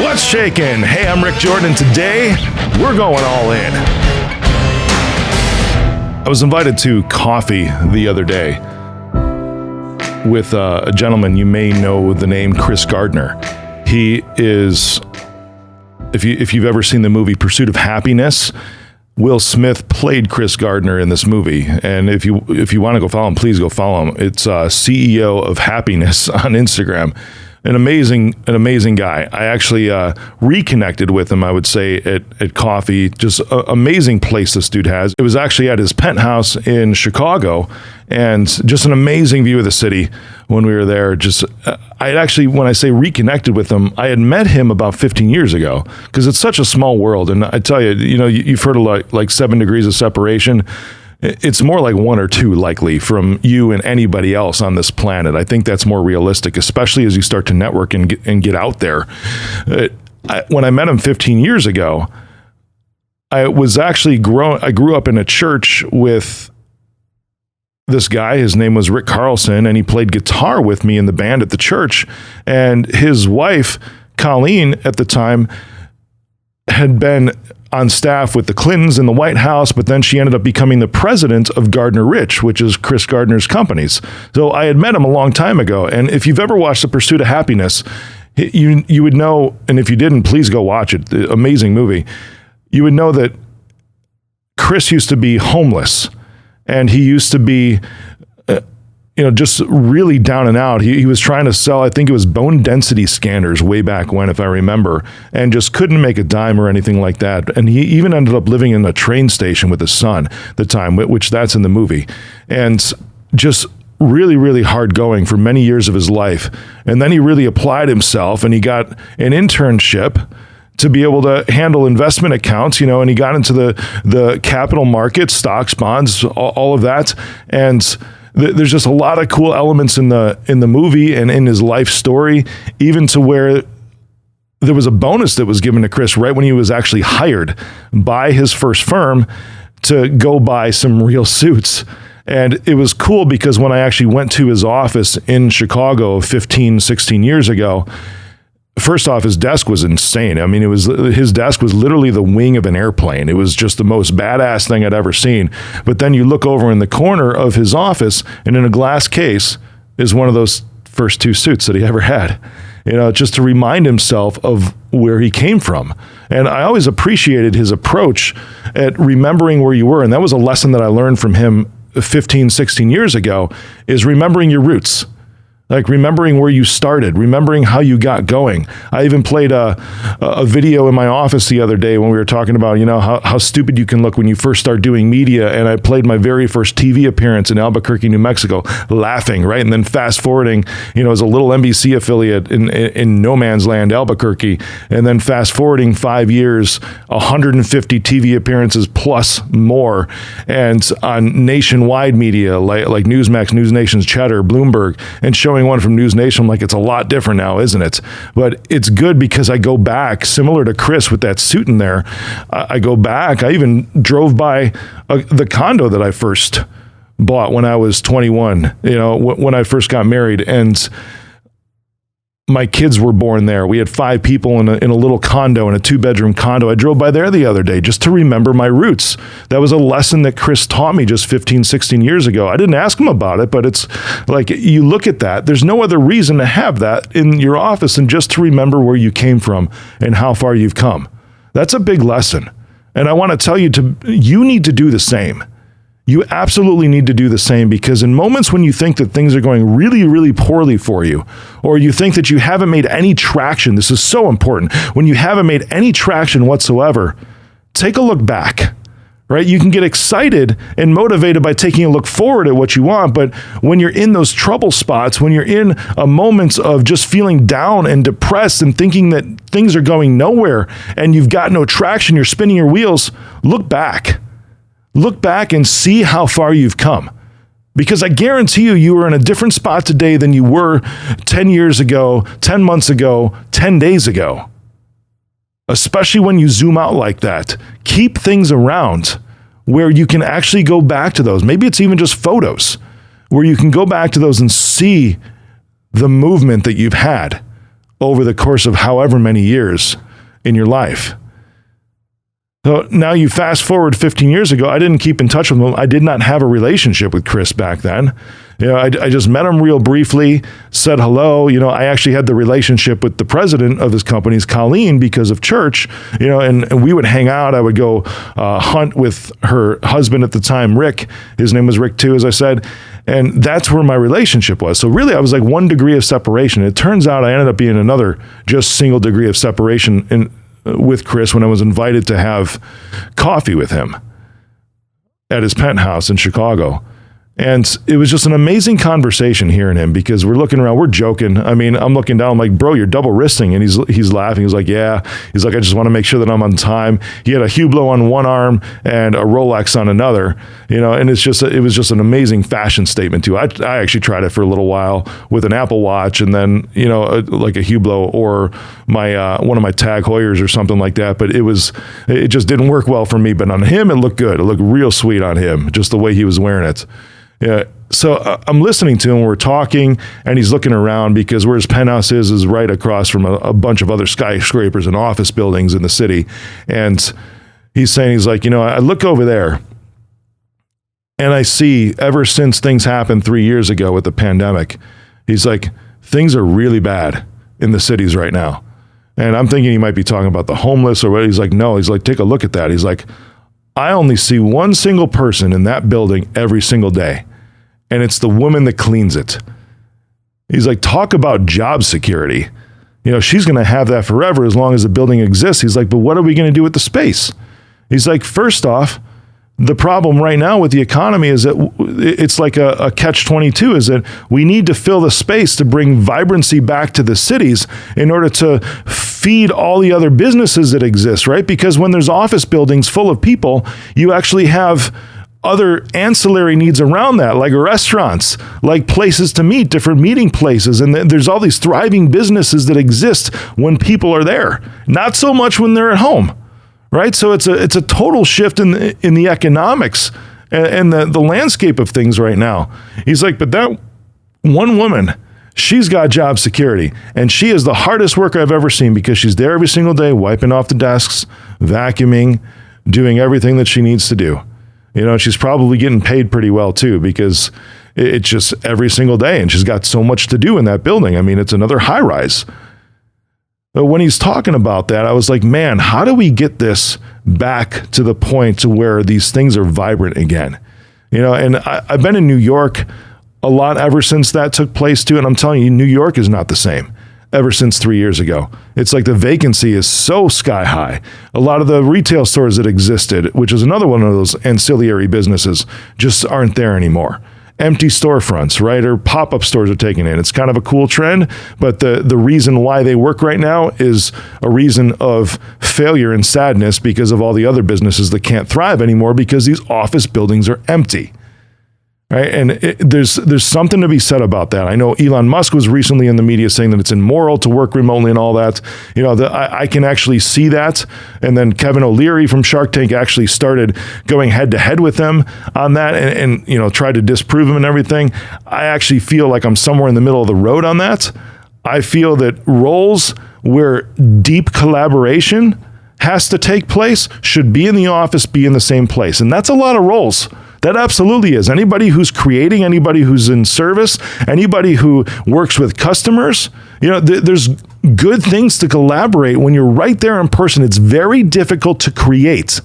What's shaking? Hey, I'm Rick Jordan. Today, we're going all in. I was invited to coffee the other day with a gentleman. You may know the name Chris Gardner. He is, if you've ever seen the movie Pursuit of Happyness, Will Smith played Chris Gardner in this movie. And if you want to go follow him, please go follow him. It's CEO of Happyness on Instagram. An amazing guy. I actually reconnected with him, I would say, at coffee. Just an amazing place this dude has. It was actually at his penthouse in Chicago, and just an amazing view of the city when we were there. I actually, when I say reconnected with him, I had met him about 15 years ago, because it's such a small world. And I tell you, you've heard of like 7 degrees of separation. It's more like 1 or 2 likely from you and anybody else on this planet. I think that's more realistic, especially as you start to network and get out there. When I met him 15 years ago, I grew up in a church with this guy. His name was Rick Carlson, and he played guitar with me in the band at the church. And his wife, Colleen, at the time, had been on staff with the Clintons in the White House, but then she ended up becoming the president of Gardner Rich, which is Chris Gardner's companies. So I had met him a long time ago. And if you've ever watched The Pursuit of Happyness, you would know, and if you didn't, please go watch it. Amazing movie. You would know that Chris used to be homeless, and he used to be just really down and out. He was trying to sell, I think it was bone density scanners way back when, if I remember, and just couldn't make a dime or anything like that. And he even ended up living in a train station with his son at the time, which that's in the movie. And just really, really hard going for many years of his life. And then he really applied himself, and he got an internship to be able to handle investment accounts, and he got into the capital markets, stocks, bonds, all of that. And there's just a lot of cool elements in the movie and in his life story, even to where there was a bonus that was given to Chris right when he was actually hired by his first firm to go buy some real suits. And it was cool because when I actually went to his office in Chicago 15, 16 years ago, first off, his desk was insane. I mean, his desk was literally the wing of an airplane. It was just the most badass thing I'd ever seen. But then you look over in the corner of his office, and in a glass case is one of those first 2 suits that he ever had, just to remind himself of where he came from. And I always appreciated his approach at remembering where you were. And that was a lesson that I learned from him 15, 16 years ago, is remembering your roots. Like remembering where you started, remembering how you got going. I even played a video in my office the other day when we were talking about, how stupid you can look when you first start doing media. And I played my very first TV appearance in Albuquerque, New Mexico, laughing, right? And then fast forwarding, as a little NBC affiliate in no man's land, Albuquerque. And then fast forwarding 5 years, 150 TV appearances plus more. And on nationwide media like Newsmax, News Nation's Cheddar, Bloomberg, and showing one from News Nation. I'm like, it's a lot different now, isn't it? But it's good because I go back, similar to Chris with that suit in there. I go back. I even drove by the condo that I first bought when I was 21, when I first got married, and my kids were born there. We had 5 people in a little condo, in a 2-bedroom condo. I drove by there the other day just to remember my roots. That was a lesson that Chris taught me just 15, 16 years ago. I didn't ask him about it, but it's like, you look at that. There's no other reason to have that in your office than just to remember where you came from and how far you've come. That's a big lesson. And I want to tell you, you need to do the same. You absolutely need to do the same, because in moments when you think that things are going really, really poorly for you, or you think that you haven't made any traction, this is so important. When you haven't made any traction whatsoever, take a look back, right? You can get excited and motivated by taking a look forward at what you want. But when you're in those trouble spots, when you're in a moment of just feeling down and depressed and thinking that things are going nowhere and you've got no traction, you're spinning your wheels, look back. Look back and see how far you've come. Because I guarantee you are in a different spot today than you were 10 years ago, 10 months ago, 10 days ago. Especially when you zoom out like that. Keep things around where you can actually go back to those. Maybe it's even just photos where you can go back to those and see the movement that you've had over the course of however many years in your life. So now you fast forward 15 years ago, I didn't keep in touch with him. I did not have a relationship with Chris back then. I just met him real briefly, said hello. I actually had the relationship with the president of his companies, Colleen, because of church, and we would hang out. I would go hunt with her husband at the time, Rick. His name was Rick too, as I said. And that's where my relationship was. So really, I was like 1 degree of separation. It turns out I ended up being another just single degree of separation with Chris when I was invited to have coffee with him at his penthouse in Chicago. And it was just an amazing conversation hearing him, because we're looking around, we're joking. I mean, I'm looking down, I'm like, bro, you're double wristing. And he's laughing. He's like, yeah. He's like, I just want to make sure that I'm on time. He had a Hublot on one arm and a Rolex on another, and it was just an amazing fashion statement too. I actually tried it for a little while with an Apple Watch, and then, like a Hublot or my, one of my Tag Heuers or something like that. But it just didn't work well for me. But on him, it looked good. It looked real sweet on him, just the way he was wearing it. Yeah. So I'm listening to him, we're talking, and he's looking around because where his penthouse is right across from a bunch of other skyscrapers and office buildings in the city. And he's like, I look over there and I see, ever since things happened 3 years ago with the pandemic, he's like, things are really bad in the cities right now. And I'm thinking he might be talking about the homeless or what. He's like, no, he's like, take a look at that. He's like, I only see one single person in that building every single day, and it's the woman that cleans it. He's like, talk about job security. She's going to have that forever as long as the building exists. He's like, but what are we going to do with the space? He's like, first off, the problem right now with the economy is that it's like a catch-22, is that we need to fill the space to bring vibrancy back to the cities in order to feed all the other businesses that exist, right? Because when there's office buildings full of people, you actually have other ancillary needs around that, like restaurants, like places to meet, different meeting places. And there's all these thriving businesses that exist when people are there, not so much when they're at home. Right. So it's a total shift in the economics and the landscape of things right now. He's like, but that one woman, she's got job security, and she is the hardest worker I've ever seen, because she's there every single day, wiping off the desks, vacuuming, doing everything that she needs to do. She's probably getting paid pretty well too, because it's just every single day, and she's got so much to do in that building. I mean, it's another high rise. But when he's talking about that, I was like, man, how do we get this back to the point to where these things are vibrant again? And I've been in New York a lot ever since that took place too. And I'm telling you, New York is not the same ever since 3 years ago. It's like the vacancy is so sky high. A lot of the retail stores that existed, which is another one of those ancillary businesses, just aren't there anymore. Empty storefronts, right? Or pop-up stores are taking in. It's kind of a cool trend, but the reason why they work right now is a reason of failure and sadness because of all the other businesses that can't thrive anymore because these office buildings are empty. Right. And there's something to be said about that. I know Elon Musk was recently in the media saying that it's immoral to work remotely and all that. I can actually see that. And then Kevin O'Leary from Shark Tank actually started going head to head with them on that and tried to disprove him and everything. I actually feel like I'm somewhere in the middle of the road on that. I feel that roles where deep collaboration has to take place should be in the office, be in the same place. And that's a lot of roles. That absolutely is. Anybody who's creating, anybody who's in service, anybody who works with customers, there's good things to collaborate when you're right there in person. It's very difficult to create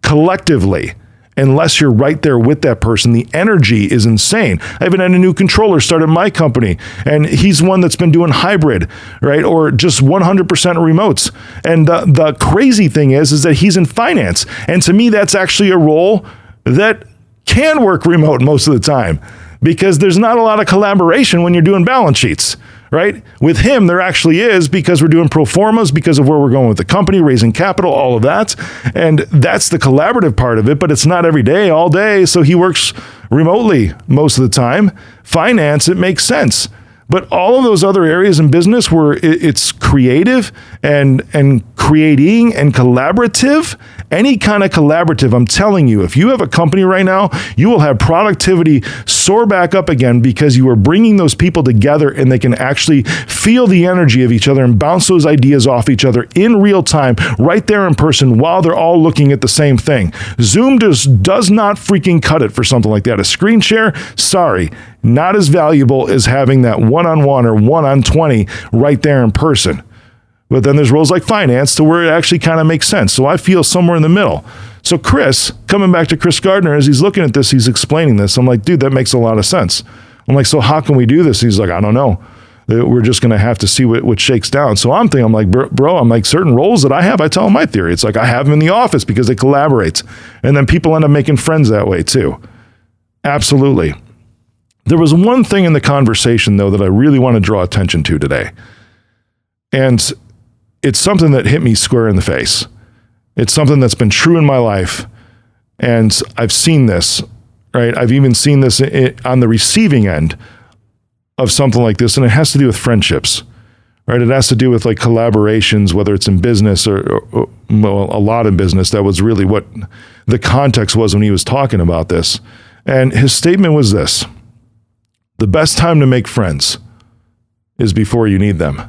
collectively unless you're right there with that person. The energy is insane. I even had a new controller start at my company, and he's one that's been doing hybrid, right? Or just 100% remotes. And the crazy thing is that he's in finance. And to me, that's actually a role that can work remote most of the time because there's not a lot of collaboration when you're doing balance sheets, right? With him, there actually is because we're doing pro formas because of where we're going with the company, raising capital, all of that. And that's the collaborative part of it, but it's not every day, all day. So he works remotely most of the time. Finance, it makes sense. But all of those other areas in business where it's creative and creating and collaborative, any kind of collaborative, I'm telling you, if you have a company right now, you will have productivity soar back up again because you are bringing those people together and they can actually feel the energy of each other and bounce those ideas off each other in real time, right there in person while they're all looking at the same thing. Zoom does not freaking cut it for something like that. A screen share, sorry, not as valuable as having that one-on-one or one-on-20 right there in person. But then there's roles like finance to where it actually kind of makes sense. So I feel somewhere in the middle. So Chris, coming back to Chris Gardner, as he's looking at this, he's explaining this. I'm like, dude, that makes a lot of sense. I'm like, so how can we do this? He's like, I don't know. We're just going to have to see what shakes down. So I'm thinking, I'm like, bro, I'm like, certain roles that I have, I tell them my theory. It's like I have them in the office because they collaborate. And then people end up making friends that way too. Absolutely. There was one thing in the conversation, though, that I really want to draw attention to today. And it's something that hit me square in the face. It's something that's been true in my life. And I've seen this, right? I've even seen this on the receiving end of something like this. And it has to do with friendships, right? It has to do with like collaborations, whether it's in business or well, a lot in business. That was really what the context was when he was talking about this. And his statement was this: the best time to make friends is before you need them.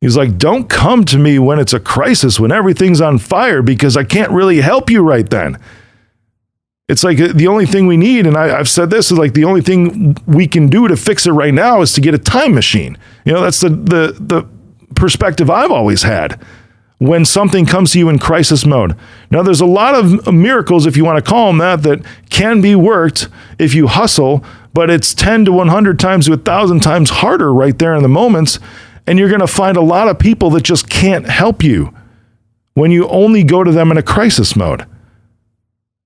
He's like, don't come to me when it's a crisis, when everything's on fire, because I can't really help you right then. It's like the only thing we need, and I've said this, is like the only thing we can do to fix it right now is to get a time machine. You know, that's the perspective I've always had when something comes to you in crisis mode. Now, there's a lot of miracles, if you want to call them that can be worked if you hustle, but it's 10 to 100 times to 1,000 times harder right there in the moments. And you're going to find a lot of people that just can't help you when you only go to them in a crisis mode.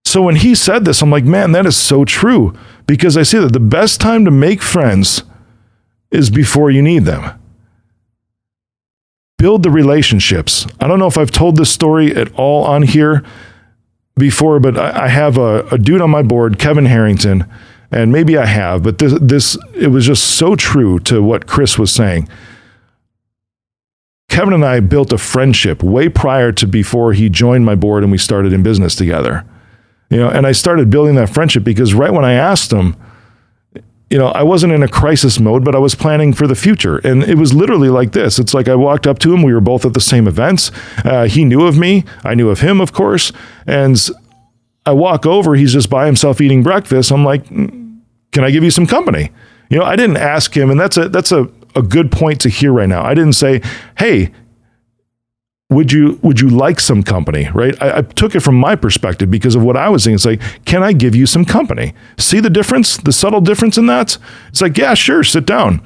So when he said this, I'm like, man, that is so true, because I see that the best time to make friends is before you need them. Build the relationships. I don't know if I've told this story at all on here before, but I have a dude on my board, Kevin Harrington, and maybe I have, but this it was just so true to what Chris was saying. Kevin and I built a friendship way prior to before he joined my board and we started in business together. You know, and I started building that friendship because right when I asked him, you know, I wasn't in a crisis mode, but I was planning for the future. And it was literally like this. It's like I walked up to him. We were both at the same events. He knew of me. I knew of him, of course. And I walk over. He's just by himself eating breakfast. I'm like, can I give you some company? You know, I didn't ask him. And that's a good point to hear right now. I didn't say, hey, would you like some company, right? I took it from my perspective because of what I was saying. It's like, can I give you some company? See the difference, the subtle difference in that? It's like, yeah, sure, sit down.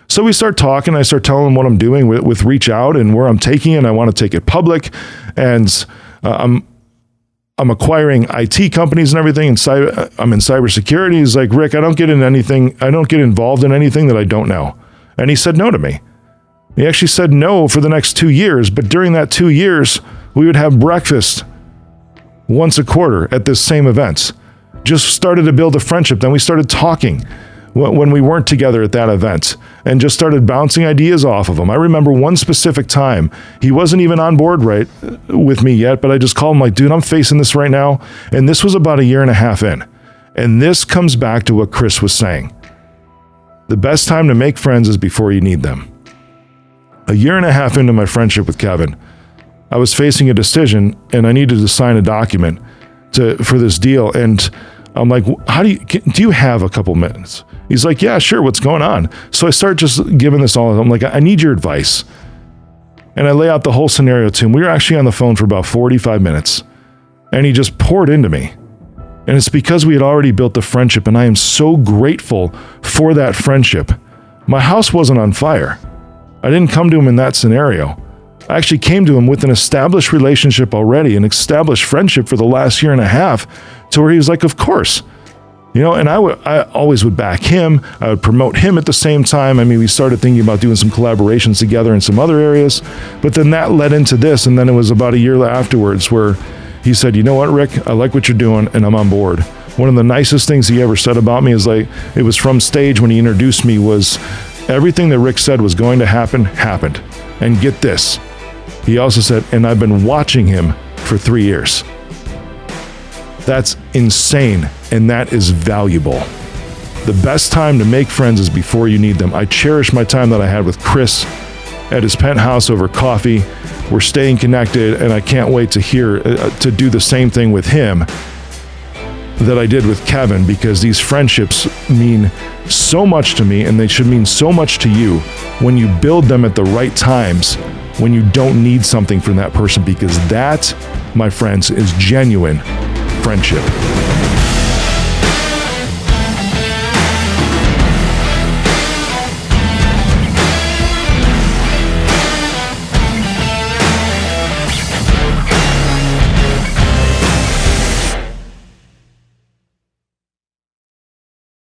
So we start talking. I start telling him what I'm doing with Reach Out and where I'm taking it. And I want to take it public. And I'm acquiring IT companies and everything. And I'm in cybersecurity. He's like, Rick, I don't get involved in anything that I don't know. And he said no to me. He actually said no for the next 2 years. But during that 2 years, we would have breakfast once a quarter at this same event. Just started to build a friendship. Then we started talking when we weren't together at that event and just started bouncing ideas off of him. I remember one specific time, he wasn't even on board right with me yet, but I just called him like, dude, I'm facing this right now. And this was about 1.5 years in. And this comes back to what Chris was saying. The best time to make friends is before you need them. 1.5 years into my friendship with Kevin, I was facing a decision and I needed to sign a document for this deal. And I'm like, do you have a couple minutes? He's like, yeah, sure. What's going on? So I start just giving this all. I'm like, I need your advice. And I lay out the whole scenario to him. We were actually on the phone for about 45 minutes and he just poured into me. And it's because we had already built the friendship and I am so grateful for that friendship. My house wasn't on fire. I didn't come to him in that scenario. I actually came to him with an established relationship already, an established friendship for the last 1.5 years, to where he was like, of course. You know, and I always would back him. I would promote him at the same time. I mean, we started thinking about doing some collaborations together in some other areas, but then that led into this. And then it was about 1 year afterwards where he said, you know what, Rick, I like what you're doing and I'm on board. One of the nicest things he ever said about me is like, it was from stage when he introduced me, was everything that Rick said was going to happen, happened. And get this, he also said, and I've been watching him for 3 years. That's insane, and that is valuable. The best time to make friends is before you need them. I cherish my time that I had with Chris at his penthouse over coffee. We're staying connected, and I can't wait to do the same thing with him that I did with Kevin, because these friendships mean so much to me, and they should mean so much to you when you build them at the right times, when you don't need something from that person, because that, my friends, is genuine friendship.